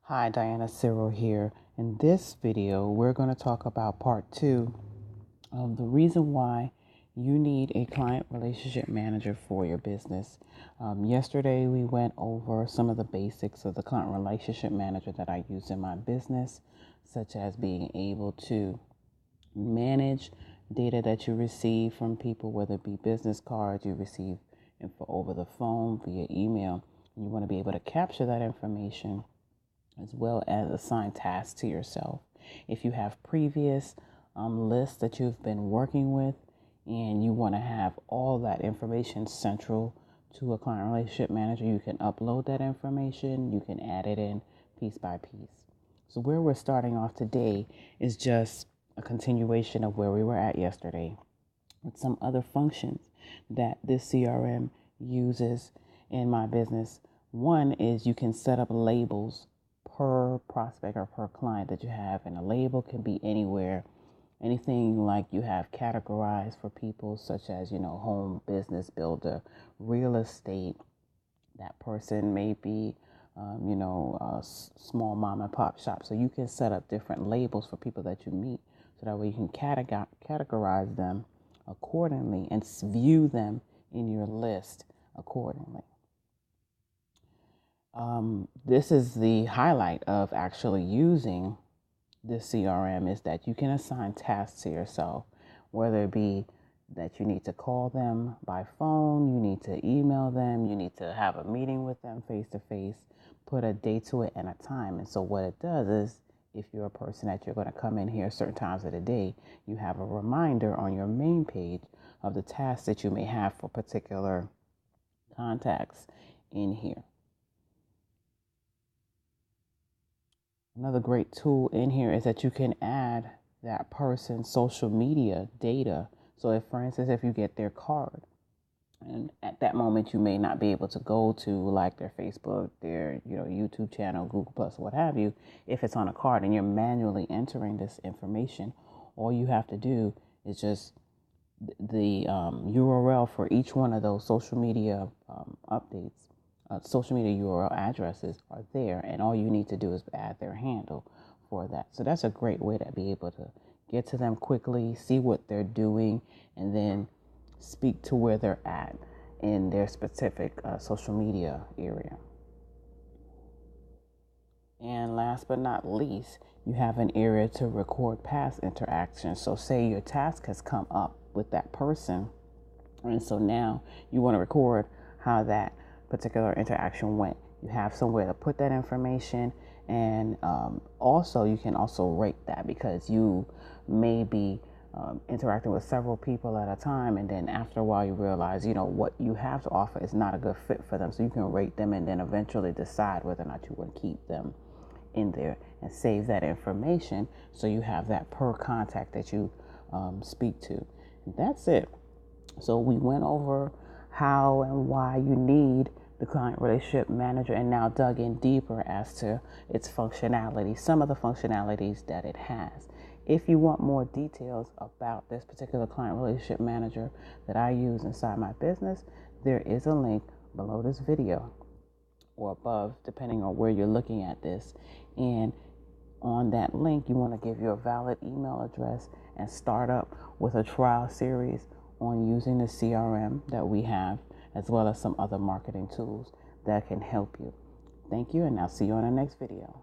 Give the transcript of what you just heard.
Hi, Diana Cyrill here. In this video, we're going to talk about part 2 of the reason why you need a client relationship manager for your business. Yesterday, we went over some of the basics of the client relationship manager that I use in my business, such as being able to manage data that you receive from people, whether it be business cards, you receive info over the phone, via email. You want to be able to capture that information as well as assign tasks to yourself. If you have previous lists that you've been working with and you want to have all that information central to a client relationship manager, you can upload that information, you can add it in piece by piece. So where we're starting off today is just a continuation of where we were at yesterday with some other functions that this CRM uses in my business. One is you can set up labels per prospect or per client that you have, and a label can be anywhere. Anything like you have categorized for people, such as home, business, builder, real estate. That person may be a small mom and pop shop, so you can set up different labels for people that you meet, so that way you can categorize them accordingly and view them in your list accordingly. This is the highlight of actually using this CRM, is that you can assign tasks to yourself, whether it be that you need to call them by phone, you need to email them, you need to have a meeting with them face to face, put a date to it and a time. And so what it does is, if you're a person that you're going to come in here certain times of the day, you have a reminder on your main page of the tasks that you may have for particular contacts in here. Another great tool in here is that you can add that person's social media data. So if, for instance, if you get their card, and at that moment you may not be able to go to like their Facebook, their YouTube channel, Google Plus, what have you, if it's on a card and you're manually entering this information, all you have to do is just the URL for each one of those social media updates. Social media URL addresses are there, and all you need to do is add their handle for that. So that's a great way to be able to get to them quickly, see what they're doing, and then speak to where they're at in their specific social media area. And last but not least, you have an area to record past interactions. So say your task has come up with that person, and so now you want to record how that particular interaction went. You have somewhere to put that information, and also you can also rate that, because you may be interacting with several people at a time, and then after a while you realize what you have to offer is not a good fit for them, so you can rate them and then eventually decide whether or not you would keep them in there and save that information, so you have that per contact that you speak to. And that's it. So we went over how and why you need the client relationship manager, and now dug in deeper as to its functionality, some of the functionalities that it has. If you want more details about this particular client relationship manager that I use inside my business, there is a link below this video or above, depending on where you're looking at this. And on that link, you want to give your valid email address and start up with a trial series on using the CRM that we have, as well as some other marketing tools that can help you. Thank you, and I'll see you on the next video.